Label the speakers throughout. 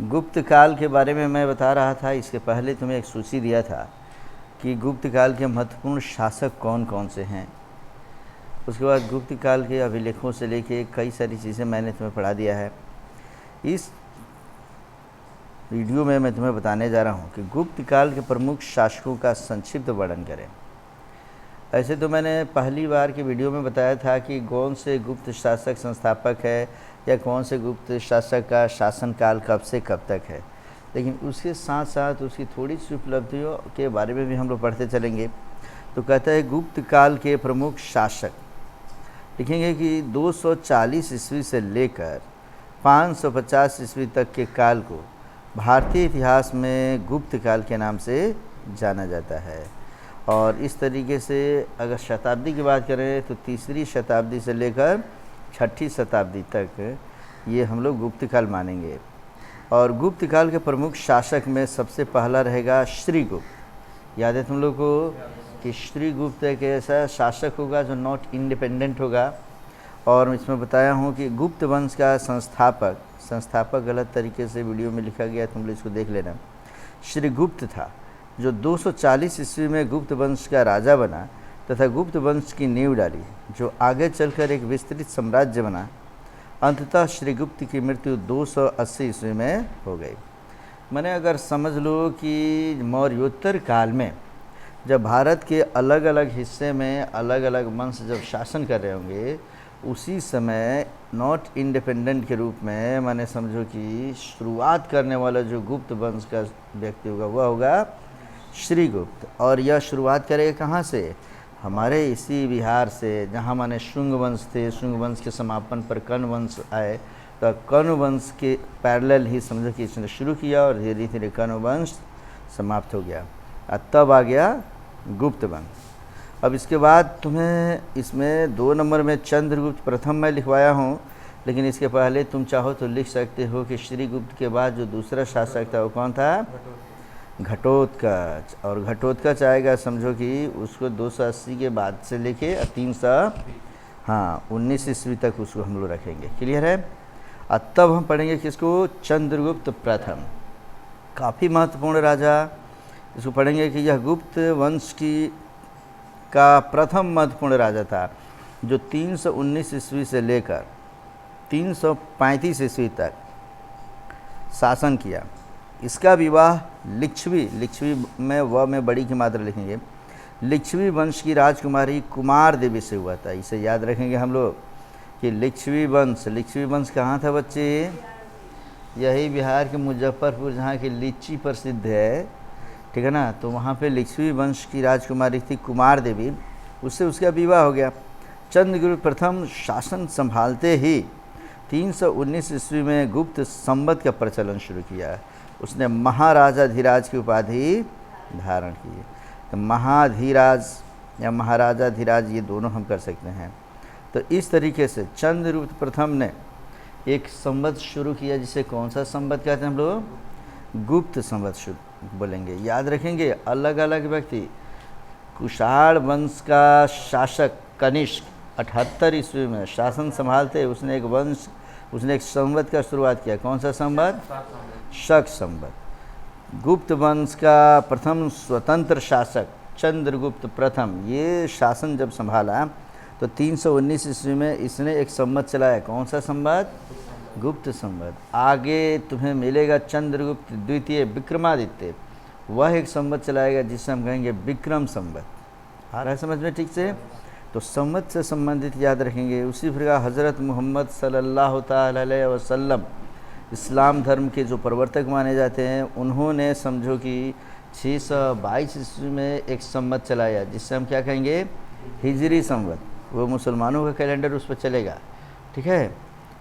Speaker 1: गुप्त काल के बारे में मैं बता रहा था। इसके पहले तुम्हें एक सूची दिया था कि गुप्त काल के महत्वपूर्ण शासक कौन कौन से हैं। उसके बाद गुप्त काल के अभिलेखों से लेके कई सारी चीज़ें मैंने तुम्हें पढ़ा दिया है। इस वीडियो में मैं तुम्हें बताने जा रहा हूँ कि गुप्त काल के प्रमुख शासकों का संक्षिप्त वर्णन करें। ऐसे तो मैंने पहली बार की वीडियो में बताया था कि कौन से गुप्त शासक संस्थापक है या कौन से गुप्त शासक का शासनकाल कब से कब तक है, लेकिन उसके साथ साथ उसकी थोड़ी सी उपलब्धियों के बारे में भी हम लोग पढ़ते चलेंगे। तो कहता है गुप्त काल के प्रमुख शासक, लिखेंगे कि 240 ईस्वी से लेकर 550 ईस्वी तक के काल को भारतीय इतिहास में गुप्त काल के नाम से जाना जाता है। और इस तरीके से अगर शताब्दी की बात करें तो तीसरी शताब्दी से लेकर छठी शताब्दी तक ये हम लोग गुप्त काल मानेंगे। और गुप्त काल के प्रमुख शासक में सबसे पहला रहेगा श्रीगुप्त। याद है तुम लोग को कि श्रीगुप्त एक ऐसा शासक होगा जो नॉट इंडिपेंडेंट होगा। और इसमें बताया हूँ कि गुप्त वंश का संस्थापक गलत तरीके से वीडियो में लिखा गया, तुम लोग इसको देख लेना। श्रीगुप्त था जो 240 ईस्वी में गुप्त वंश का राजा बना तथा गुप्त वंश की नींव डाली, जो आगे चलकर एक विस्तृत साम्राज्य बना। अंततः श्रीगुप्त की मृत्यु 280 ईस्वी में हो गई। मैंने अगर समझ लो कि मौर्योत्तर काल में जब भारत के अलग अलग हिस्से में अलग अलग वंश जब शासन कर रहे होंगे, उसी समय नॉट इंडिपेंडेंट के रूप में मैंने समझो कि शुरुआत करने वाला जो गुप्त वंश का व्यक्ति होगा वह होगा श्रीगुप्त। और यह शुरुआत करेगा कहाँ से? हमारे इसी बिहार से, जहाँ माने शुंग वंश थे। शुंग वंश के समापन पर कर्ण वंश आए, तो कर्ण वंश के पैरेलल ही समझो कि इसने शुरू किया और धीरे धीरे कर्ण वंश समाप्त हो गया। तब आ गया गुप्त वंश। अब इसके बाद तुम्हें इसमें 2 नंबर में चंद्रगुप्त प्रथम मैं लिखवाया हूँ, लेकिन इसके पहले तुम चाहो तो लिख सकते हो कि श्रीगुप्त के बाद जो दूसरा शासक था वो कौन था? घटोत्कच। और घटोत्कच आएगा समझो कि उसको 280 के बाद से लेके 319 ईस्वी तक उसको हम लोग रखेंगे। क्लियर है? और तब हम पढ़ेंगे किसको? चंद्रगुप्त प्रथम। काफ़ी महत्वपूर्ण राजा। इसको पढ़ेंगे कि यह गुप्त वंश का प्रथम महत्वपूर्ण राजा था, जो 319 ईस्वी से लेकर 335 ईस्वी तक शासन किया। इसका विवाह लिच्छवी में व में बड़ी की मात्रा लिखेंगे, लिच्छवी वंश की राजकुमारी कुमार देवी से हुआ था। इसे याद रखेंगे हम लोग कि लिच्छवी वंश कहाँ था बच्चे? यही बिहार के मुजफ्फरपुर, जहाँ की लीची प्रसिद्ध है, ठीक है ना। तो वहाँ पे लिच्छवी वंश की राजकुमारी थी कुमार देवी, उससे उसका विवाह हो गया। चंद्रगुप्त प्रथम शासन संभालते ही 319 ईस्वी में गुप्त संवत का प्रचलन शुरू किया। उसने महाराजाधिराज की उपाधि धारण की। तो महाधीराज या महाराजाधिराज ये दोनों हम कर सकते हैं। तो इस तरीके से चंद्रगुप्त प्रथम ने एक संवत शुरू किया, जिसे कौन सा संवत कहते हैं हम लोग? गुप्त संवत शुरू बोलेंगे। याद रखेंगे अलग अलग व्यक्ति। कुषाण वंश का शासक कनिष्क 78 ईस्वी में शासन संभालते उसने एक संवत का शुरुआत किया। कौन सा संवत? शक संवत। गुप्त वंश का प्रथम स्वतंत्र शासक चंद्रगुप्त प्रथम, ये शासन जब संभाला तो 319 ईस्वी में इसने एक संवत चलाया। कौन सा संवत? गुप्त संवत। आगे तुम्हें मिलेगा चंद्रगुप्त द्वितीय विक्रमादित्य, वह एक संवत चलाएगा जिसे हम कहेंगे विक्रम संवत। आ रहा है समझ में ठीक से? तो संवत से संबंधित याद रखेंगे। उसी प्रकार हज़रत मोहम्मद सल्लल्लाहु अलैहि वसल्लम इस्लाम धर्म के जो प्रवर्तक माने जाते हैं, उन्होंने समझो कि 622 ईस्वी में एक संवत चलाया, जिससे हम क्या कहेंगे? हिजरी संवत। वो मुसलमानों का कैलेंडर उस पर चलेगा, ठीक है।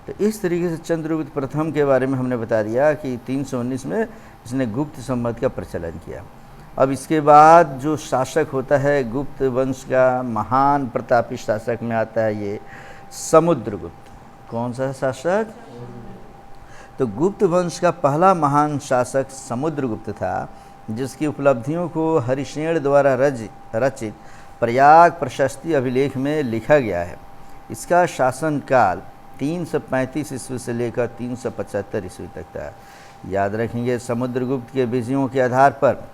Speaker 1: तो इस तरीके से चंद्रगुप्त प्रथम के बारे में हमने बता दिया कि 319 में इसने गुप्त संवत का प्रचलन किया। अब इसके बाद जो शासक होता है गुप्त वंश का महान प्रतापी शासक में आता है ये समुद्रगुप्त। कौन सा शासक? तो गुप्त वंश का पहला महान शासक समुद्रगुप्त था, जिसकी उपलब्धियों को हरिशेन द्वारा रचित प्रयाग प्रशस्ति अभिलेख में लिखा गया है। इसका शासनकाल 335 ईस्वी से लेकर 375 ईस्वी तक था। याद रखेंगे, समुद्रगुप्त के विजयों के आधार पर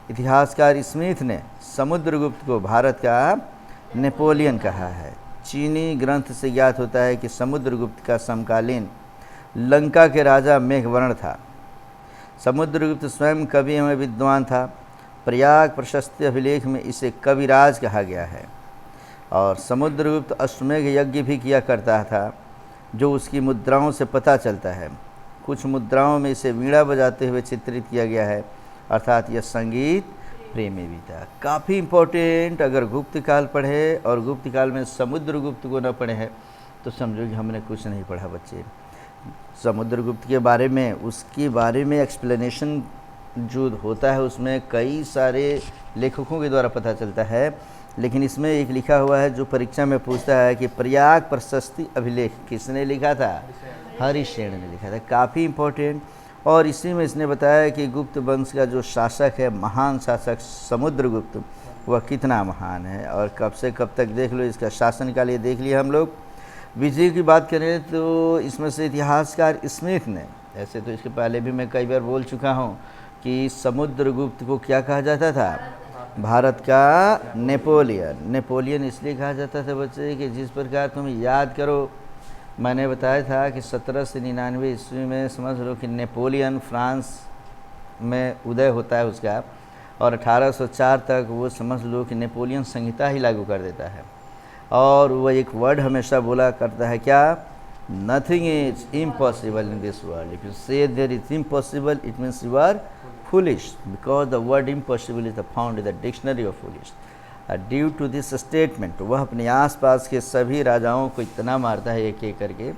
Speaker 1: इतिहासकार स्मिथ ने समुद्रगुप्त को भारत का नेपोलियन कहा है। चीनी ग्रंथ से ज्ञात होता है कि समुद्रगुप्त का समकालीन लंका के राजा मेघवर्ण था। समुद्रगुप्त स्वयं कवि एवं विद्वान था। प्रयाग प्रशस्ति अभिलेख में इसे कविराज कहा गया है। और समुद्रगुप्त अश्वमेघ यज्ञ भी किया करता था, जो उसकी मुद्राओं से पता चलता है। कुछ मुद्राओं में इसे वीणा बजाते हुए चित्रित किया गया है, अर्थात यह संगीत प्रेमी भी था। काफ़ी इम्पोर्टेंट, अगर गुप्त काल पढ़े और गुप्त काल में समुद्रगुप्त को न पढ़े हैं तो समझो कि हमने कुछ नहीं पढ़ा बच्चे। समुद्रगुप्त के बारे में, उसके बारे में एक्सप्लेनेशन जो होता है उसमें कई सारे लेखकों के द्वारा पता चलता है, लेकिन इसमें एक लिखा हुआ है जो परीक्षा में पूछता है कि प्रयाग प्रशस्ति अभिलेख किसने लिखा था? हरिसेन ने लिखा था। काफ़ी इम्पोर्टेंट। और इसी में इसने बताया कि गुप्त वंश का जो शासक है, महान शासक समुद्रगुप्त, वह कितना महान है और कब से कब तक देख लो, इसका शासनकाल ये देख लिया हम लोग। विजय की बात करें तो इसमें से इतिहासकार स्मिथ ने, ऐसे तो इसके पहले भी मैं कई बार बोल चुका हूँ कि समुद्रगुप्त को क्या कहा जाता था? भारत का नेपोलियन। नेपोलियन इसलिए कहा जाता था बच्चे कि जिस प्रकार तुम याद करो, मैंने बताया था कि 1799 ईस्वी में समझ लो कि नेपोलियन फ्रांस में उदय होता है उसका, और 1804 तक वो समझ लो कि नेपोलियन संहिता ही लागू कर देता है। और वह एक वर्ड हमेशा बोला करता है, क्या? Nothing is impossible in this world. If you say there is impossible, it means you are foolish, because the word impossible is found in the dictionary of foolish. Due to this statement, वह अपने आसपास के सभी राजाओं को इतना मारता है एक एक करके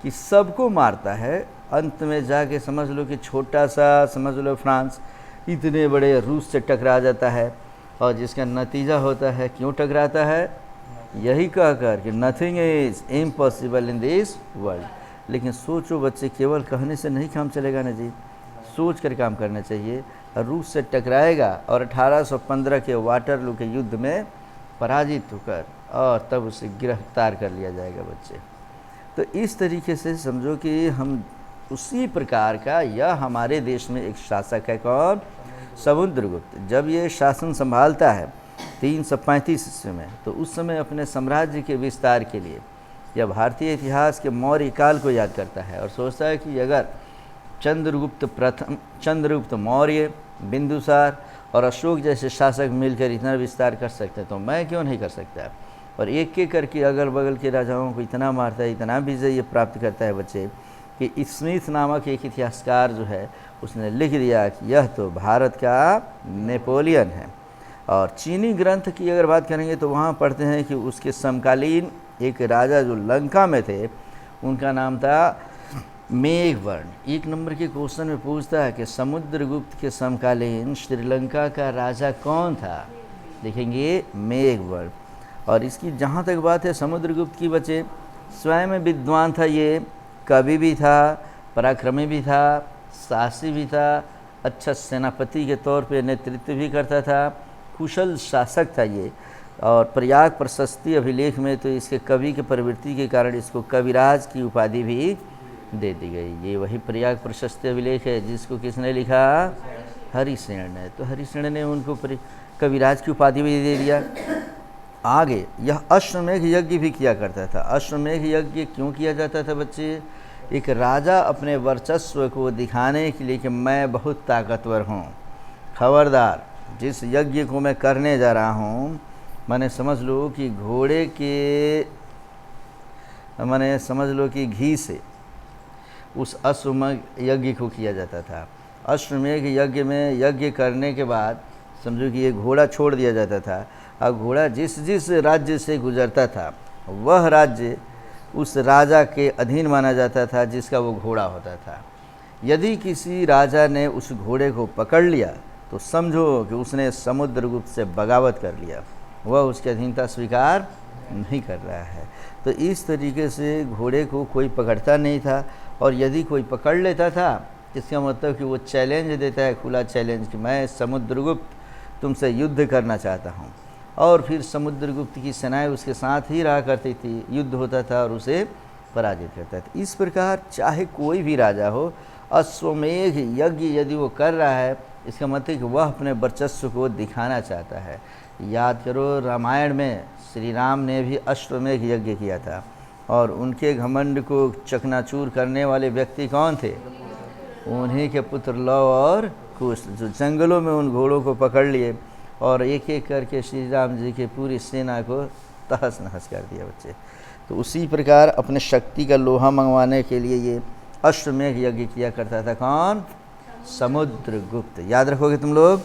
Speaker 1: कि सबको मारता है। अंत में जाके समझ लो कि छोटा सा समझ लो फ्रांस इतने बड़े रूस से टकरा जाता है, और जिसका नतीजा होता है, क्यों टकराता है? यही कहकर कि nothing is impossible in this world. लेकिन सोचो बच्चे, केवल कहने से नहीं काम चलेगा ना जी, सोच कर काम करना चाहिए। रूस से टकराएगा और 1815 के वाटरलू के युद्ध में पराजित होकर और तब उसे गिरफ्तार कर लिया जाएगा बच्चे। तो इस तरीके से समझो कि हम उसी प्रकार का, यह हमारे देश में एक शासक है। कौन? समुद्रगुप्त। जब ये शासन संभालता है 335 ईस्वी में, तो उस समय अपने साम्राज्य के विस्तार के लिए यह भारतीय इतिहास के मौर्य काल को याद करता है और सोचता है कि अगर चंद्रगुप्त मौर्य, बिंदुसार और अशोक जैसे शासक मिलकर इतना विस्तार कर सकते हैं तो मैं क्यों नहीं कर सकता। और एक एक करके अगल बगल के राजाओं को इतना मारता है, इतना विजय ये प्राप्त करता है बच्चे कि स्मिथ नामक एक इतिहासकार जो है उसने लिख दिया कि यह तो भारत का नेपोलियन है। और चीनी ग्रंथ की अगर बात करेंगे तो वहाँ पढ़ते हैं कि उसके समकालीन एक राजा जो लंका में थे, उनका नाम था मेघवर्ण। एक नंबर के क्वेश्चन में पूछता है कि समुद्रगुप्त के समकालीन श्रीलंका का राजा कौन था? देखेंगे मेघवर्ण। और इसकी जहाँ तक बात है समुद्रगुप्त की बच्चे, स्वयं विद्वान था, ये कवि भी था, पराक्रमी भी था, साहसी भी था, अच्छा सेनापति के तौर पे नेतृत्व भी करता था, कुशल शासक था ये। और प्रयाग प्रशस्ति अभिलेख में तो इसके कवि के प्रवृत्ति के कारण इसको कविराज की उपाधि भी दे दी गई। ये वही प्रयाग प्रशस्ति अभिलेख है जिसको किसने लिखा? हरिसेन ने। तो हरिसेन ने उनको कविराज की उपाधि भी दे दिया। आगे यह अश्वमेघ यज्ञ भी किया करता था। अश्वमेघ यज्ञ क्यों किया जाता था बच्चे? एक राजा अपने वर्चस्व को दिखाने के लिए कि मैं बहुत ताकतवर हूँ, खबरदार जिस यज्ञ को मैं करने जा रहा हूँ, मैंने समझ लो कि घोड़े के, मैंने समझ लो कि घी से उस अश्वमेघ यज्ञ को किया जाता था। अश्वमेघ यज्ञ में यज्ञ करने के बाद समझो कि ये घोड़ा छोड़ दिया जाता था। अब घोड़ा जिस जिस राज्य से गुजरता था वह राज्य उस राजा के अधीन माना जाता था जिसका वो घोड़ा होता था। यदि किसी राजा ने उस घोड़े को पकड़ लिया तो समझो कि उसने समुद्रगुप्त से बगावत कर लिया, वह उसकी अधीनता स्वीकार नहीं कर रहा है। तो इस तरीके से घोड़े को कोई पकड़ता नहीं था, और यदि कोई पकड़ लेता था इसका मतलब कि वो चैलेंज देता है, खुला चैलेंज कि मैं समुद्रगुप्त तुमसे युद्ध करना चाहता हूँ। और फिर समुद्रगुप्त की सेनाएं उसके साथ ही रहा करती थी, युद्ध होता था और उसे पराजित करता है। तो इस प्रकार चाहे कोई भी राजा हो, अश्वमेध यज्ञ यदि वो कर रहा है, इसका मतलब कि वह अपने वर्चस्व को दिखाना चाहता है। याद करो, रामायण में श्री राम ने भी अश्वमेध यज्ञ किया था, और उनके घमंड को चकनाचूर करने वाले व्यक्ति कौन थे? उन्हीं के पुत्र लव और कुश, जो जंगलों में उन घोड़ों को पकड़ लिए और एक एक करके श्री राम जी की पूरी सेना को तहस नहस कर दिया बच्चे। तो उसी प्रकार अपने शक्ति का लोहा मंगवाने के लिए ये अश्वमेध यज्ञ किया करता था। कौन? समुद्रगुप्त। याद रखोगे तुम लोग।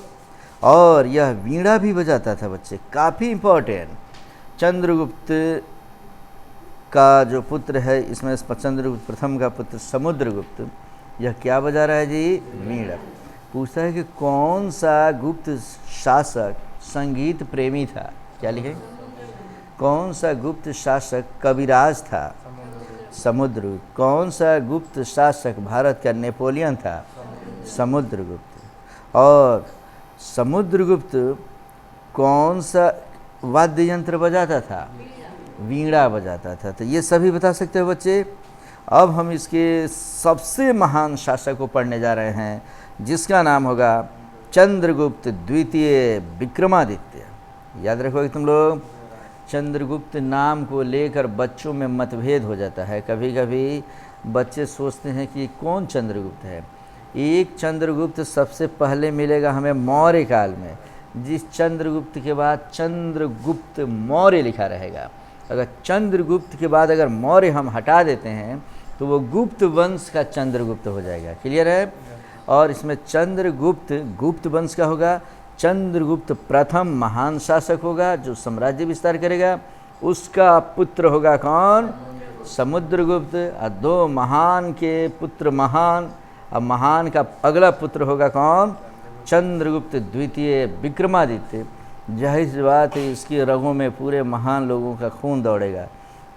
Speaker 1: और यह वीणा भी बजाता था बच्चे, काफ़ी इम्पोर्टेंट। चंद्रगुप्त का जो पुत्र है, इसमें चंद्रगुप्त प्रथम का पुत्र समुद्रगुप्त, यह क्या बजा रहा है जी? वीणा। पूछता है कि कौन सा गुप्त शासक संगीत प्रेमी था? क्या लिखे? कौन सा गुप्त शासक कविराज था? समुद्रगुप्त। कौन सा गुप्त शासक भारत का नेपोलियन था? समुद्रगुप्त। और समुद्रगुप्त कौन सा वाद्य यंत्र बजाता था? वीणा बजाता था। तो ये सभी बता सकते हो बच्चे। अब हम इसके सबसे महान शासक को पढ़ने जा रहे हैं, जिसका नाम होगा चंद्रगुप्त द्वितीय विक्रमादित्य। याद रखोगे तुम लोग। चंद्रगुप्त नाम को लेकर बच्चों में मतभेद हो जाता है। कभी कभी बच्चे सोचते हैं कि कौन चंद्रगुप्त है। एक चंद्रगुप्त सबसे पहले मिलेगा हमें मौर्य काल में, जिस चंद्रगुप्त के बाद चंद्रगुप्त मौर्य लिखा रहेगा। अगर चंद्रगुप्त के बाद अगर मौर्य हम हटा देते हैं तो वो गुप्त वंश का चंद्रगुप्त हो जाएगा। क्लियर है? और इसमें चंद्रगुप्त गुप्त वंश का होगा। चंद्रगुप्त प्रथम महान शासक होगा जो साम्राज्य विस्तार करेगा। उसका पुत्र होगा कौन? समुद्रगुप्त। और दो महान के पुत्र महान, अब महान का अगला पुत्र होगा कौन? चंद्रगुप्त द्वितीय विक्रमादित्य। जाहिर सी बात है, इसके रगों में पूरे महान लोगों का खून दौड़ेगा।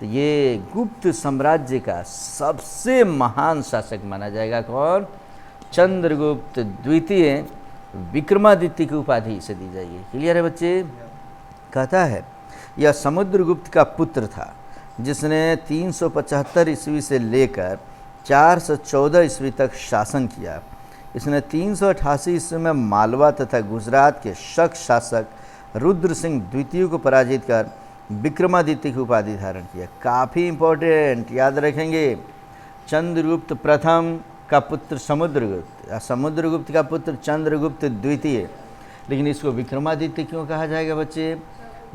Speaker 1: तो ये गुप्त साम्राज्य का सबसे महान शासक माना जाएगा। कौन? चंद्रगुप्त द्वितीय विक्रमादित्य की उपाधि इसे दी जाएगी। क्लियर है बच्चे? कहता है यह समुद्रगुप्त का पुत्र था, जिसने 375 ईस्वी से लेकर 414 ईस्वी तक शासन किया। इसने 388 ईस्वी में मालवा तथा गुजरात के शक शासक रुद्र सिंह द्वितीय को पराजित कर विक्रमादित्य की उपाधि धारण किया। काफ़ी इंपॉर्टेंट, याद रखेंगे। चंद्रगुप्त प्रथम का पुत्र समुद्रगुप्त, समुद्रगुप्त का पुत्र चंद्रगुप्त द्वितीय। लेकिन इसको विक्रमादित्य क्यों कहा जाएगा बच्चे?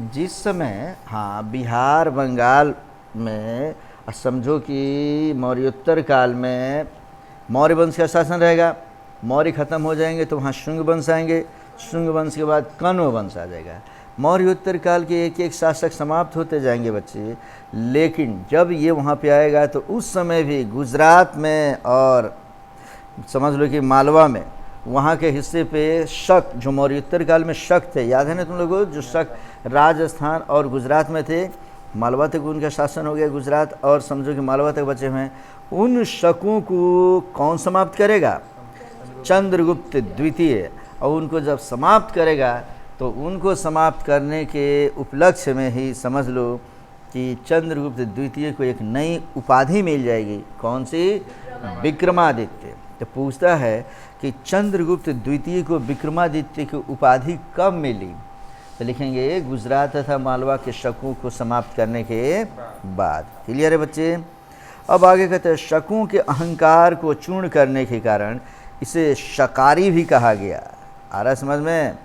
Speaker 1: जिस समय बिहार बंगाल में समझो कि मौर्योत्तर काल में मौर्य वंश का शासन रहेगा। मौर्य खत्म हो जाएंगे तो वहाँ शुंग वंश आएंगे। शुंग वंश के बाद कण्व वंश आ जाएगा। मौर्योत्तर काल के एक एक शासक समाप्त होते जाएंगे बच्चे। लेकिन जब ये वहाँ पे आएगा तो उस समय भी गुजरात में और समझ लो कि मालवा में, वहाँ के हिस्से पे शक, जो मौर्योत्तर काल में शक थे, याद है ना तुम लोगों, जो शक राजस्थान और गुजरात में थे। मालवा तक उनका शासन हो गया गुजरात, और समझो कि मालवा तक बचे हुए हैं। उन शकों को कौन समाप्त करेगा? चंद्रगुप्त द्वितीय। और उनको जब समाप्त करेगा तो उनको समाप्त करने के उपलक्ष्य में ही समझ लो कि चंद्रगुप्त द्वितीय को एक नई उपाधि मिल जाएगी। कौन सी? विक्रमादित्य। तो पूछता है कि चंद्रगुप्त द्वितीय को विक्रमादित्य की उपाधि कब मिली? तो लिखेंगे गुजरात तथा मालवा के शकों को समाप्त करने के बाद। क्लियर है बच्चे? अब आगे कहते हैं शकों के अहंकार को चूर्ण करने के कारण इसे शकारी भी कहा गया। आ रहा समझ में?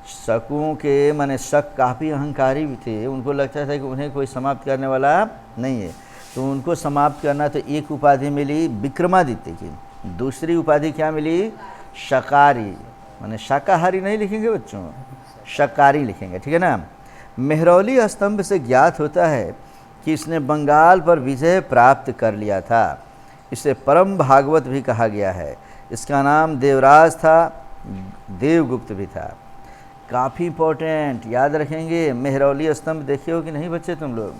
Speaker 1: शकों के माने शक काफ़ी अहंकारी भी थे। उनको लगता था कि उन्हें कोई समाप्त करने वाला नहीं है, तो उनको समाप्त करना। तो एक उपाधि मिली विक्रमादित्य की, दूसरी उपाधि क्या मिली? शकारी। माने शाकाहारी नहीं लिखेंगे बच्चों, शकारी लिखेंगे। ठीक है ना? मेहरौली स्तंभ से ज्ञात होता है कि इसने बंगाल पर विजय प्राप्त कर लिया था। इसे परम भागवत भी कहा गया है। इसका नाम देवराज था, देवगुप्त भी था। काफ़ी इंपॉर्टेंट, याद रखेंगे। मेहरौली स्तंभ देखे हो कि नहीं बच्चे तुम लोग?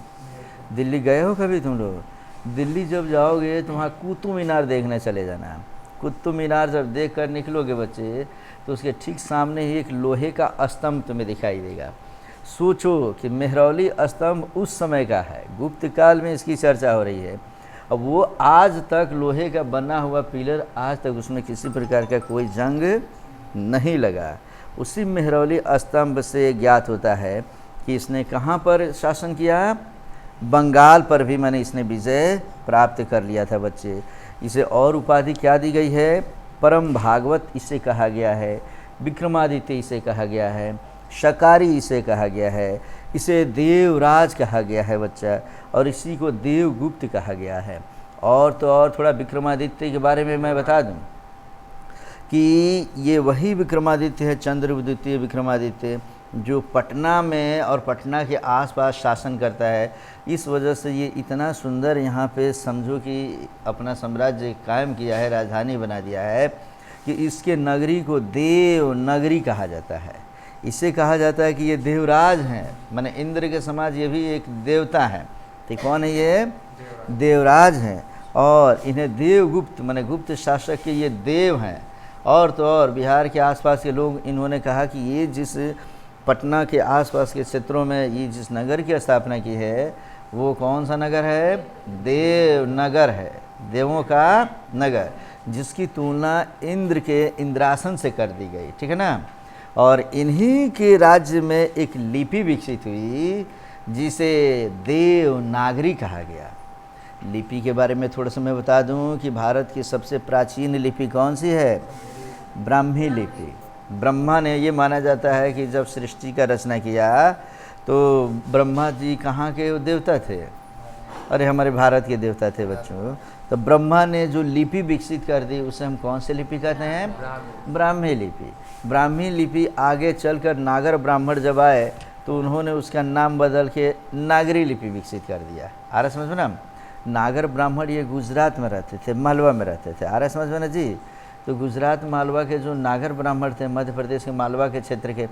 Speaker 1: दिल्ली गए हो कभी तुम लोग? दिल्ली जब जाओगे तो वहाँ कुतुब मीनार देखने चले जाना। कुतुब मीनार जब देख कर निकलोगे बच्चे तो उसके ठीक सामने ही एक लोहे का स्तंभ तुम्हें दिखाई देगा। सोचो कि मेहरौली स्तंभ उस समय का है, गुप्त काल में इसकी चर्चा हो रही है। अब वो आज तक लोहे का बना हुआ पिलर, आज तक उसमें किसी प्रकार का कोई जंग नहीं लगा। उसी मेहरौली स्तंभ से ज्ञात होता है कि इसने कहाँ पर शासन किया, बंगाल पर भी मैंने इसने विजय प्राप्त कर लिया था बच्चे। इसे और उपाधि क्या दी गई है, परम भागवत इसे कहा गया है, विक्रमादित्य इसे कहा गया है, शकारी इसे कहा गया है, इसे देवराज कहा गया है बच्चा, और इसी को देवगुप्त कहा गया है। और तो और थोड़ा विक्रमादित्य के बारे में मैं बता दूं कि ये वही विक्रमादित्य है, चंद्रगुप्त द्वितीय विक्रमादित्य, जो पटना में और पटना के आसपास शासन करता है। इस वजह से ये इतना सुंदर यहाँ पे समझो कि अपना साम्राज्य कायम किया है, राजधानी बना दिया है कि इसके नगरी को देव नगरी कहा जाता है। इसे कहा जाता है कि ये देवराज हैं, माने इंद्र के समाज ये भी एक देवता है। तो कौन है ये, देवराज हैं। और इन्हें देवगुप्त माने गुप्त शासक के ये देव हैं। और तो और बिहार के आसपास के लोग इन्होंने कहा कि ये जिस पटना के आसपास के क्षेत्रों में ये जिस नगर की स्थापना की है वो कौन सा नगर है, देवनगर है, देवों का नगर, जिसकी तुलना इंद्र के इंद्रासन से कर दी गई, ठीक है ना। और इन्हीं के राज्य में एक लिपि विकसित हुई जिसे देवनागरी कहा गया। लिपि के बारे में थोड़ा सा मैं बता दूं कि भारत की सबसे प्राचीन लिपि कौन सी है, ब्राह्मी लिपि। ब्रह्मा ने, ये माना जाता है कि जब सृष्टि का रचना किया तो ब्रह्मा जी कहाँ के देवता थे, अरे हमारे भारत के देवता थे बच्चों। तो ब्रह्मा ने जो लिपि विकसित कर दी उसे हम कौन से लिपि कहते हैं, ब्राह्मी लिपि। ब्राह्मी लिपि आगे चलकर नागर ब्राह्मण जब आए तो उन्होंने उसका नाम बदल के नागरी लिपि विकसित कर दिया। आ रहा समझ में ना, नागर ब्राह्मण ये गुजरात में रहते थे, मालवा में रहते थे। आ रहा समझ में ना जी। तो गुजरात मालवा के जो नागर ब्राह्मण थे, मध्य प्रदेश के मालवा के क्षेत्र के,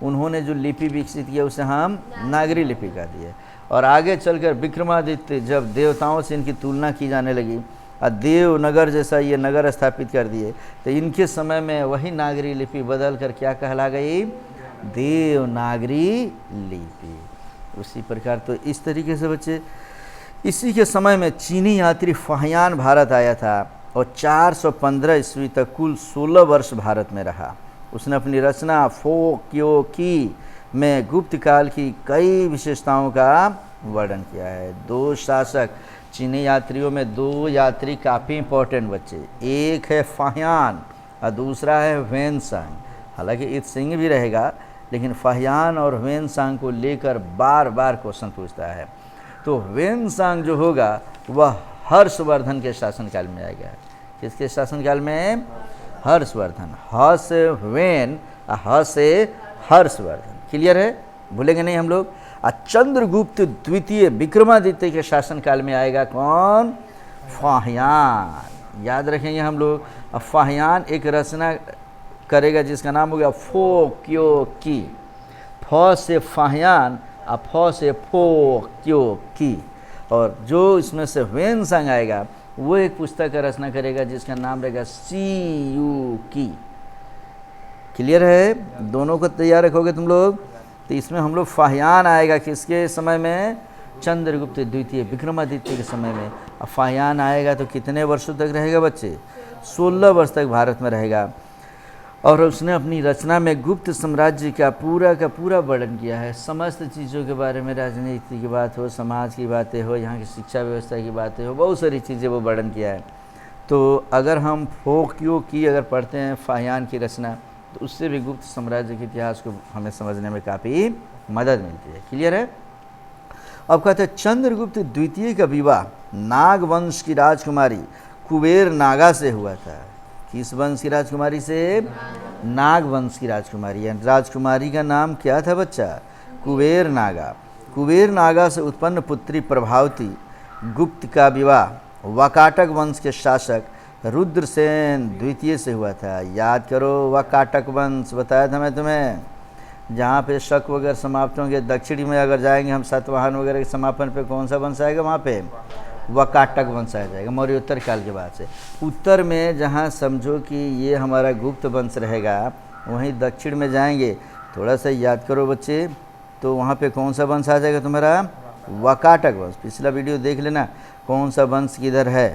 Speaker 1: उन्होंने जो लिपि विकसित किया उसे हम नागरी लिपि कह दिए। और आगे चलकर विक्रमादित्य जब देवताओं से इनकी तुलना की जाने लगी और देवनगर जैसा ये नगर स्थापित कर दिए, तो इनके समय में वही नागरी लिपि बदल कर क्या कहला गई, देवनागरी लिपि। उसी प्रकार तो इस तरीके से बच्चे, इसी के समय में चीनी यात्री फाहियान भारत आया था और 415 ईस्वी तक कुल 16 वर्ष भारत में रहा। उसने अपनी रचना फो क्यो की में गुप्त काल की कई विशेषताओं का वर्णन किया है। दो शासक चीनी यात्रियों में, दो यात्री काफ़ी इंपॉर्टेंट बच्चे, एक है फाहियान और दूसरा है ह्वेनसांग। हालांकि इत सिंह भी रहेगा, लेकिन फाहियान और ह्वेनसांग को लेकर बार बार क्वेश्चन पूछता है। तो ह्वेनसांग जो होगा वह हर्षवर्धन के शासनकाल में आएगा। किसके शासनकाल में, हर्षवर्धन। ह से ह्वेन, ह से हर्षवर्धन। क्लियर है, भूलेंगे नहीं हम लोग। चंद्रगुप्त द्वितीय विक्रमादित्य के शासनकाल में आएगा कौन, फाहियान। याद रखेंगे हम लोग। अब फाहियान एक रचना करेगा जिसका नाम हो गया फो क्यो की। फ से फाहियान और फ से फो क्यो की। और जो इसमें से ह्वेनसांग आएगा वो एक पुस्तक का रचना करेगा जिसका नाम रहेगा सी यू की। क्लियर है, दोनों को तैयार रखोगे तुम लोग। तो इसमें हम लोग फाहियान आएगा किसके समय में, चंद्रगुप्त द्वितीय विक्रमादित्य के समय में। अब फाहियान आएगा तो कितने वर्षों तक रहेगा बच्चे, 16 वर्ष तक भारत में रहेगा। और उसने अपनी रचना में गुप्त साम्राज्य का पूरा वर्णन किया है। समस्त चीज़ों के बारे में, राजनीति की बात हो, समाज की बातें हो, यहाँ की शिक्षा व्यवस्था की बातें हो, बहुत सारी चीज़ें वो वर्णन किया है। तो अगर हम फोक्यो की अगर पढ़ते हैं फाहियान की रचना, तो उससे भी गुप्त साम्राज्य के इतिहास को हमें समझने में काफ़ी मदद मिलती है। क्लियर है। अब कहते हैं चंद्रगुप्त द्वितीय का विवाह नागवंश की राजकुमारी कुबेर नागा से हुआ था। किस वंश की राजकुमारी से, नागवंश की राजकुमारी। राजकुमारी का नाम क्या था बच्चा, कुबेर नागा। कुबेर नागा से उत्पन्न पुत्री प्रभावती गुप्त का विवाह वाकाटक वंश के शासक रुद्रसेन द्वितीय से हुआ था। याद करो, वाकाटक वंश बताया था मैं तुम्हें, जहाँ पे शक वगैरह समाप्त होंगे। दक्षिणी में अगर जाएंगे हम सतवाहन वगैरह के समापन पे कौन सा वंश आएगा, वहाँ पे वाकाटक वंश आ जाएगा, मौर्योत्तर काल के बाद से। उत्तर में जहाँ समझो कि ये हमारा गुप्त वंश रहेगा, वहीं दक्षिण में जाएंगे, थोड़ा सा याद करो बच्चे, तो वहाँ पे कौन सा वंश आ जाएगा तुम्हारा, वाकाटक वंश, पिछला वीडियो देख लेना कौन सा वंश किधर है,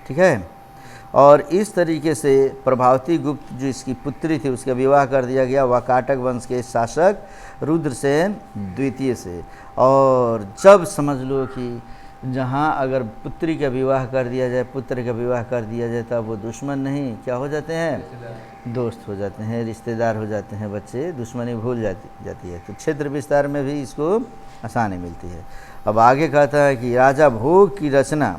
Speaker 1: ठीक है। और इस तरीके से प्रभावती गुप्त जो इसकी पुत्री थी उसका विवाह कर दिया गया वाकाटक वंश के शासक रुद्रसेन द्वितीय से। और जब समझ लो कि जहाँ अगर पुत्री का विवाह कर दिया जाए, पुत्र का विवाह कर दिया जाए, तब वो दुश्मन नहीं क्या हो जाते हैं, दोस्त हो जाते हैं, रिश्तेदार हो जाते हैं, बच्चे दुश्मनी भूल जाती है। तो क्षेत्र विस्तार में भी इसको आसानी मिलती है। अब आगे कहता है कि राजा भोग की रचना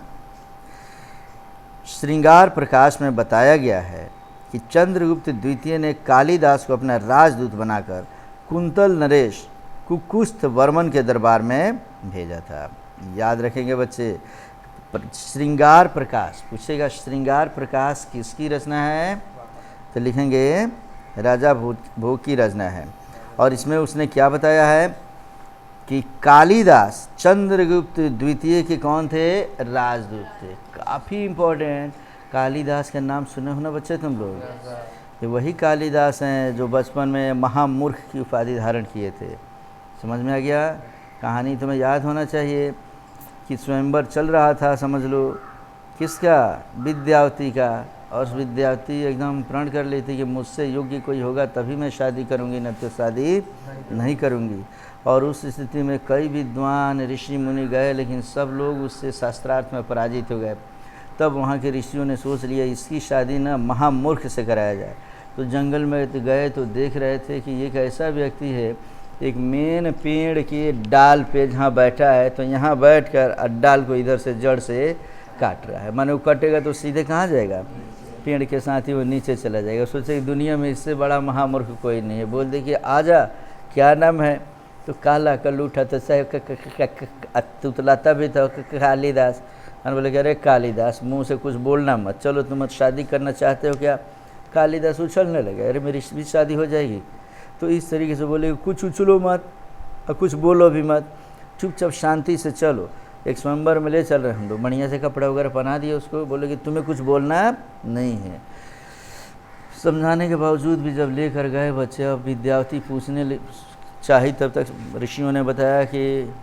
Speaker 1: श्रृंगार प्रकाश में बताया गया है कि चंद्रगुप्त द्वितीय ने कालिदास को अपना राजदूत बनाकर कुंतल नरेश कुकुस्थ वर्मन के दरबार में भेजा था। याद रखेंगे बच्चे, श्रृंगार प्रकाश पूछेगा, श्रृंगार प्रकाश किसकी रचना है, तो लिखेंगे राजा भोग की रचना है। और इसमें उसने क्या बताया है कि कालिदास चंद्रगुप्त द्वितीय के कौन थे, राजदूत थे। काफ़ी इम्पोर्टेंट, कालिदास का नाम सुने हो ना बच्चे तुम लोग, ये वही कालिदास हैं जो बचपन में महामूर्ख की उपाधि धारण किए थे। समझ में आ गया, कहानी तुम्हें याद होना चाहिए कि स्वयंवर चल रहा था, समझ लो किसका, विद्यावती का। और विद्यावती एकदम प्रण कर ली थी कि मुझसे योग्य कोई होगा तभी मैं शादी करूंगी, न तो शादी नहीं करूंगी। और उस स्थिति में कई विद्वान ऋषि मुनि गए, लेकिन सब लोग उससे शास्त्रार्थ में पराजित हो गए। तब वहाँ के ऋषियों ने सोच लिया इसकी शादी ना महामूर्ख से कराया जाए। तो जंगल में गए तो देख रहे थे कि एक ऐसा व्यक्ति है, एक मेन पेड़ के डाल पे जहाँ बैठा है, तो यहाँ बैठकर डाल को इधर से जड़ से काट रहा है। माने वो कटेगा तो सीधे कहाँ जाएगा, पेड़ के साथ ही वो नीचे चला जाएगा। सोचे कि दुनिया में इससे बड़ा महामूर्ख कोई नहीं है। बोल दे कि आजा, क्या नाम है, तो काला कल्लू उठा तो तुतलाता भी था कालिदास। मैंने बोले कि अरे कालिदास, मुँह से कुछ बोलना मत, चलो तुम शादी करना चाहते हो क्या। कालिदास उछलने लगे, अरे मेरी भी शादी हो जाएगी। तो इस तरीके से बोले कुछ उछलो मत और कुछ बोलो भी मत, चुपचाप शांति से चलो। एक स्वयंवर में ले चल रहे हम लोग, बढ़िया से कपड़ा वगैरह पहना दिए उसको, बोले कि तुम्हें कुछ बोलना नहीं है। समझाने के बावजूद भी जब लेकर गए बच्चे, अब विद्यावती पूछने चाही, तब तक ऋषियों ने बताया कि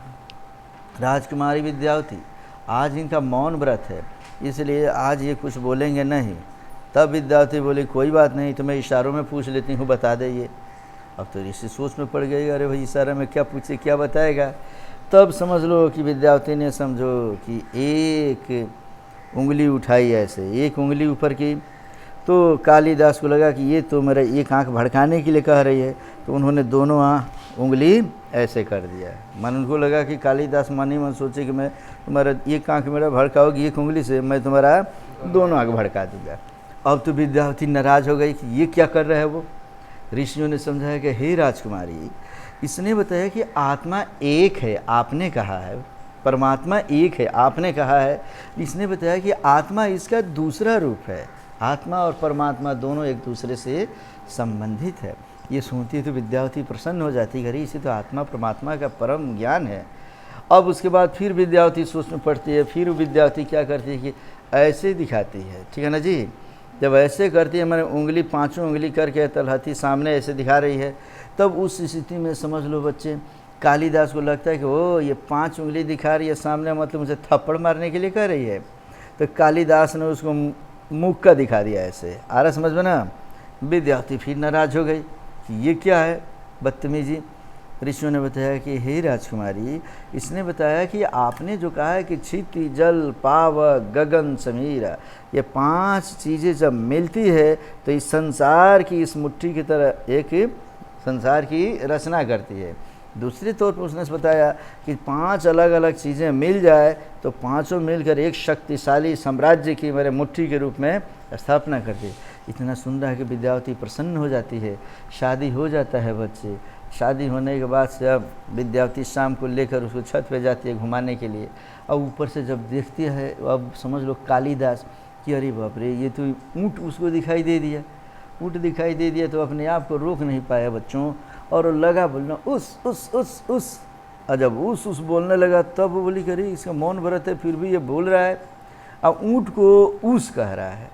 Speaker 1: राजकुमारी विद्यावती आज इनका मौन व्रत है, इसलिए आज ये कुछ बोलेंगे नहीं। तब विद्यावती बोली कोई बात नहीं, तुम्हें इशारों में पूछ लेती हूँ, बता दे ये। अब तो ऋषि सोच में पड़ गई, अरे भाई इशारे में क्या पूछे, क्या बताएगा। तब समझ लो कि विद्यावती ने समझो कि एक उंगली उठाई, ऐसे एक उंगली ऊपर की, तो कालिदास को लगा कि ये तो मेरा एक आँख भड़काने के लिए कह रही है। तो उन्होंने दोनों उंगली ऐसे कर दिया। मन उनको लगा कि कालिदास मन ही मन सोचे कि मैं तुम्हारा एक आँख मेरा भड़काओगी एक उंगली से, मैं तुम्हारा दोनों आँख भड़का दूँगा। अब तो विद्यावती नाराज़ हो गई कि ये क्या कर रहा है वो। ऋषियों ने समझाया कि हे राजकुमारी, इसने बताया कि आत्मा एक है, आपने कहा है, परमात्मा एक है, आपने कहा है। इसने बताया कि आत्मा इसका दूसरा रूप है। आत्मा और परमात्मा दोनों एक दूसरे से संबंधित है। ये सुनती है तो विद्यावती प्रसन्न हो जाती, घरी इसे तो आत्मा परमात्मा का परम ज्ञान है। अब उसके बाद फिर विद्यावती सोच में पड़ती है, फिर विद्यावती क्या करती है कि ऐसे दिखाती है, ठीक है ना जी। जब ऐसे करती है, मैंने उंगली पाँचों उंगली करके तलहथी सामने ऐसे दिखा रही है, तब उस स्थिति में समझ लो बच्चे, कालिदास को लगता है कि ओ ये 5 उंगली दिखा रही है सामने, मतलब मुझे थप्पड़ मारने के लिए कह रही है। तो कालिदास ने उसको मुख का दिखा दिया ऐसे, आ रहा समझ में ना। विद्यावती फिर नाराज हो गई कि ये क्या है बदतमीजी। ऋषियों ने बताया कि हे राजकुमारी, इसने बताया कि आपने जो कहा है कि क्षिति जल पावक गगन समीर, ये 5 चीज़ें जब मिलती है तो इस संसार की इस मुट्ठी की तरह एक संसार की रचना करती है। दूसरे तौर पर उसने बताया कि 5 अलग अलग चीज़ें मिल जाए तो पांचों मिलकर एक शक्तिशाली साम्राज्य की मेरे मुट्ठी के रूप में स्थापना करती है। इतना सुन रहा है कि विद्यावती प्रसन्न हो जाती है, शादी हो जाता है बच्चे। शादी होने के बाद से अब विद्यावती शाम को लेकर उसको छत पे जाती है घुमाने के लिए। अब ऊपर से जब देखती है, अब समझ लो कालिदास कि अरे बाप रे, ये तो ऊँट उसको दिखाई दे दिया। ऊँट दिखाई दे दिया तो अपने आप को रोक नहीं पाया बच्चों, और लगा बोलना उस उस उस उस। और जब उस बोलने लगा तब वो बोली करी इसका मौन व्रत है फिर भी ये बोल रहा है। अब ऊँट को उस कह रहा है।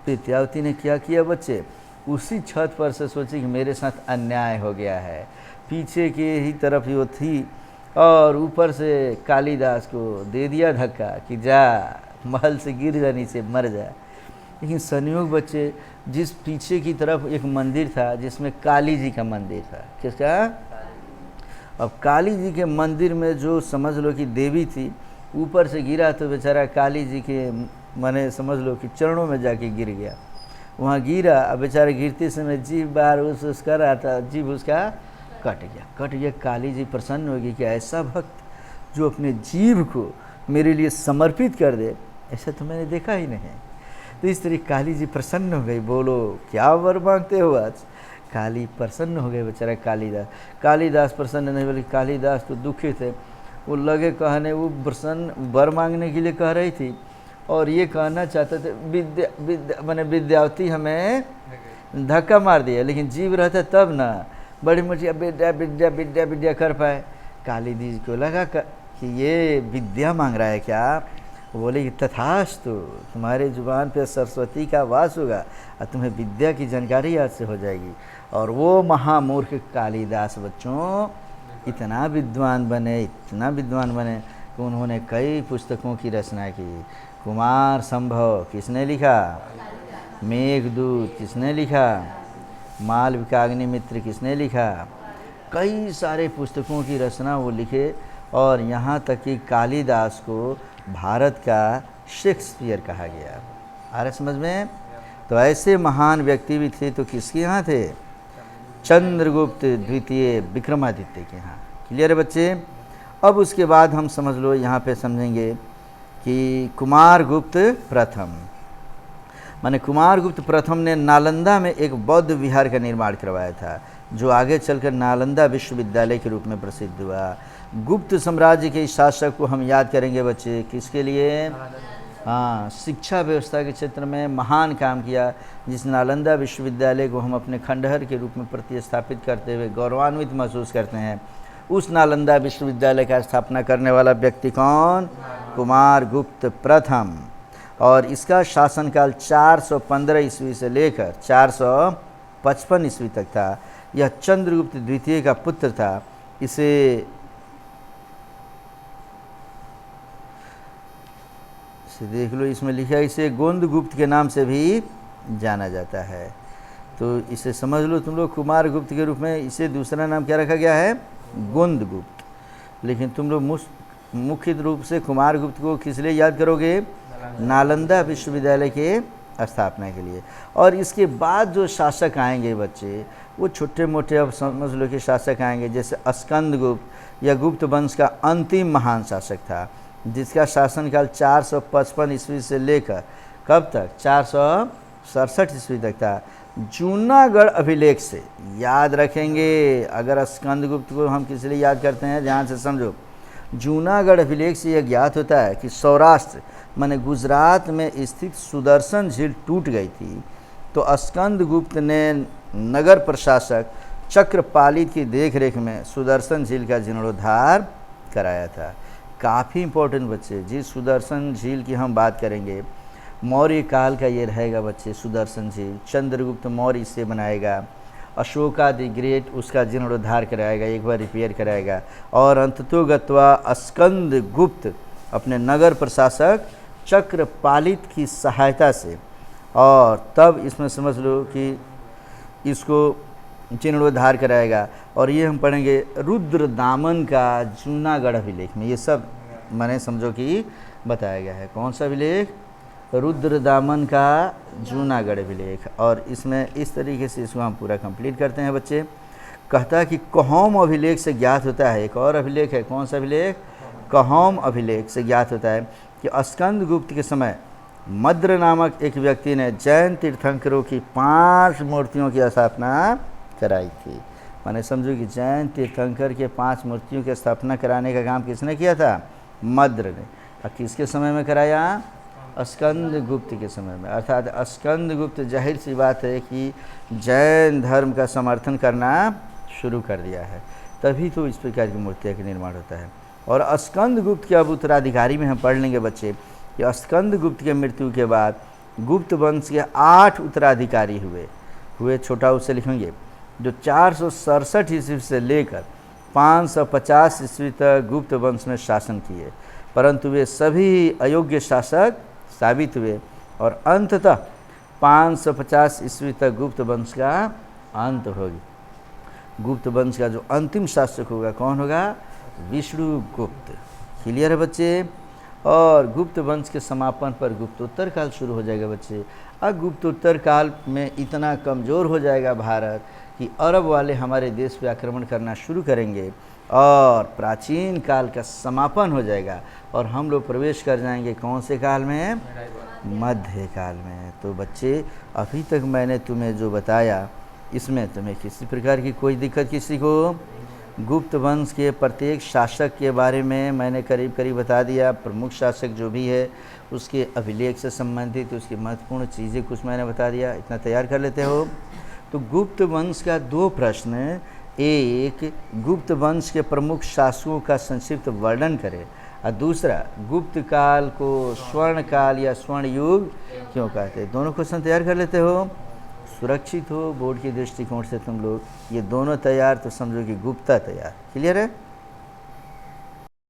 Speaker 1: विद्यावती ने क्या किया बच्चे, उसी छत पर से सोची कि मेरे साथ अन्याय हो गया है। पीछे के ही तरफ वो थी और ऊपर से कालिदास को दे दिया धक्का कि जा महल से गिर जा, नीचे मर जा। लेकिन संयोग बच्चे, जिस पीछे की तरफ एक मंदिर था जिसमें काली जी का मंदिर था, किसका? अब काली जी के मंदिर में जो समझ लो कि देवी थी, ऊपर से गिरा तो बेचारा काली जी के माने समझ लो कि चरणों में जाके गिर गया। वहाँ गिरा, अब बेचारा गिरते समय जीभ बाहर उस कर रहा था, जीभ उसका कट गया। काली जी प्रसन्न होगी कि ऐसा भक्त जो अपने जीभ को मेरे लिए समर्पित कर दे, ऐसा तो मैंने देखा ही नहीं। तो इस तरह काली जी प्रसन्न हो गई। बोलो क्या वर मांगते हो आज? काली प्रसन्न हो गए बेचारा कालिदास प्रसन्न नहीं, बोले कालिदास तो दुखी थे। वो लगे कहने, वो प्रसन्न वर मांगने के लिए कह रही थी और ये कहना चाहते थे विद्या मैंने विद्यावती हमें धक्का मार दिया, लेकिन जीव रहता तब ना बड़ी मोटी विद्या विद्या विद्या विद्या कर पाए। काली जी को लगा कि ये विद्या मांग रहा है क्या? वो बोले कि तथास्तु, तुम्हारे जुबान पे सरस्वती का वास होगा और तुम्हें विद्या की जानकारी आज से हो जाएगी। और वो महामूर्ख कालिदास बच्चों इतना विद्वान बने कि उन्होंने कई पुस्तकों की रचना की। कुमार संभव किसने लिखा? मेघदूत किसने लिखा? मालविकाग्निमित्र किसने लिखा? कई सारे पुस्तकों की रचना वो लिखे। और यहाँ तक कि कालिदास को भारत का शेक्सपियर कहा गया। आ रहा समझ में? तो ऐसे महान व्यक्ति भी थे, तो किसके यहाँ थे? चंद्रगुप्त द्वितीय विक्रमादित्य के यहाँ। क्लियर है बच्चे? अब उसके बाद हम समझ लो यहाँ पे समझेंगे कि कुमारगुप्त प्रथम, माने कुमारगुप्त प्रथम ने नालंदा में एक बौद्ध विहार का निर्माण करवाया था, जो आगे चलकर नालंदा विश्वविद्यालय के रूप में प्रसिद्ध हुआ। गुप्त साम्राज्य के शासक को हम याद करेंगे बच्चे, किसके लिए? हाँ, शिक्षा व्यवस्था के क्षेत्र में महान काम किया, जिस नालंदा विश्वविद्यालय को हम अपने खंडहर के रूप में प्रतिस्थापित करते हुए गौरवान्वित महसूस करते हैं। उस नालंदा विश्वविद्यालय का स्थापना करने वाला व्यक्ति कौन? कुमारगुप्त प्रथम। और इसका शासनकाल 415 ईस्वी से लेकर 455 ईस्वी तक था। यह चंद्रगुप्त द्वितीय का पुत्र था। इसे देख लो, इसमें लिखा है इसे गोंदगुप्त के नाम से भी जाना जाता है। तो इसे समझ लो तुम लोग, कुमारगुप्त के रूप में इसे दूसरा नाम क्या रखा गया है? गोंदगुप्त। लेकिन तुम लोग मुख्य रूप से कुमारगुप्त को किस लिए याद करोगे? नालंदा विश्वविद्यालय के स्थापना के लिए। और इसके बाद जो शासक आएंगे बच्चे, वो छोटे मोटे अब समझ लो कि शासक आएंगे, जैसे स्कंदगुप्त या गुप्त वंश का अंतिम महान शासक था, जिसका शासनकाल 455 ईस्वी से लेकर कब तक? 467 ईस्वी तक था। जूनागढ़ अभिलेख से याद रखेंगे। अगर स्कंदगुप्त को हम किस लिए याद करते हैं, ध्यान से समझो। जूनागढ़ अभिलेख से यह ज्ञात होता है कि सौराष्ट्र माने गुजरात में स्थित सुदर्शन झील टूट गई थी, तो स्कंदगुप्त ने नगर प्रशासक चक्रपालित की देखरेख में सुदर्शन झील का जीर्णोद्धार कराया था। काफ़ी इंपॉर्टेंट बच्चे, जिस सुदर्शन झील की हम बात करेंगे, मौर्य काल का ये रहेगा बच्चे सुदर्शन झील। चंद्रगुप्त मौर्य इसे बनाएगा, अशोका द ग्रेट उसका जीर्णोद्धार कराएगा, एक बार रिपेयर कराएगा। और अंततोगत्वा स्कंदगुप्त अपने नगर प्रशासक चक्रपालित की सहायता से, और तब इसमें समझ लो कि इसको जीर्णोद्धार कराएगा। और ये हम पढ़ेंगे रुद्रदामन का जूनागढ़ अभिलेख में, ये सब मैंने समझो कि बताया गया है। कौन सा अभिलेख? रुद्रदामन का जूनागढ़ अभिलेख। और इसमें इस तरीके से इसको हम पूरा कंप्लीट करते हैं बच्चे। कहता है कि कौम अभिलेख से ज्ञात होता है, एक और अभिलेख है, कौन सा अभिलेख? कौम अभिलेख से ज्ञात होता है कि स्कंदगुप्त के समय मद्र नामक एक व्यक्ति ने जैन तीर्थंकरों की 5 मूर्तियों की स्थापना कराई थी। माने समझो कि जैन तीर्थंकर के 5 मूर्तियों की स्थापना कराने का काम किसने किया था? मद्र ने। और किसके समय में कराया? स्कंदगुप्त के समय में। अर्थात स्कंदगुप्त जाहिर सी बात है कि जैन धर्म का समर्थन करना शुरू कर दिया है, तभी तो इस प्रकार की मूर्तियों का निर्माण होता है। और स्कंदगुप्त के अब उत्तराधिकारी में हम पढ़ लेंगे बच्चे कि स्कंदगुप्त के मृत्यु के बाद गुप्त वंश के 8 उत्तराधिकारी हुए। छोटा उससे लिखेंगे, जो 467 ईस्वी से लेकर 550 ईस्वी तक गुप्त वंश में शासन किए, परंतु वे सभी अयोग्य शासक साबित हुए और अंततः 550 ईस्वी तक गुप्त वंश का अंत होगी। गुप्त वंश का जो अंतिम शासक होगा कौन होगा? विष्णुगुप्त। क्लियर है बच्चे? और गुप्त वंश के समापन पर गुप्तोत्तर काल शुरू हो जाएगा बच्चे। अब गुप्तोत्तर काल में इतना कमज़ोर हो जाएगा भारत कि अरब वाले हमारे देश पे आक्रमण करना शुरू करेंगे और प्राचीन काल का समापन हो जाएगा और हम लोग प्रवेश कर जाएंगे कौन से काल में? मध्य काल में। तो बच्चे अभी तक मैंने तुम्हें जो बताया इसमें तुम्हें किसी प्रकार की कोई दिक्कत किसी को? गुप्त वंश के प्रत्येक शासक के बारे में मैंने करीब करीब बता दिया। प्रमुख शासक जो भी है उसके अभिलेख से संबंधित उसकी महत्वपूर्ण चीज़ें कुछ मैंने बता दिया। इतना तैयार कर लेते हो? तो गुप्त वंश का 2 प्रश्न, एक गुप्त वंश के प्रमुख शासकों का संक्षिप्त वर्णन करें और दूसरा गुप्त काल को स्वर्ण काल या स्वर्ण युग क्यों कहते हैं। दोनों क्वेश्चन तैयार कर लेते हो? सुरक्षित हो बोर्ड के दृष्टिकोण से तुम लोग, ये दोनों तैयार तो समझो कि गुप्ता तैयार। क्लियर है?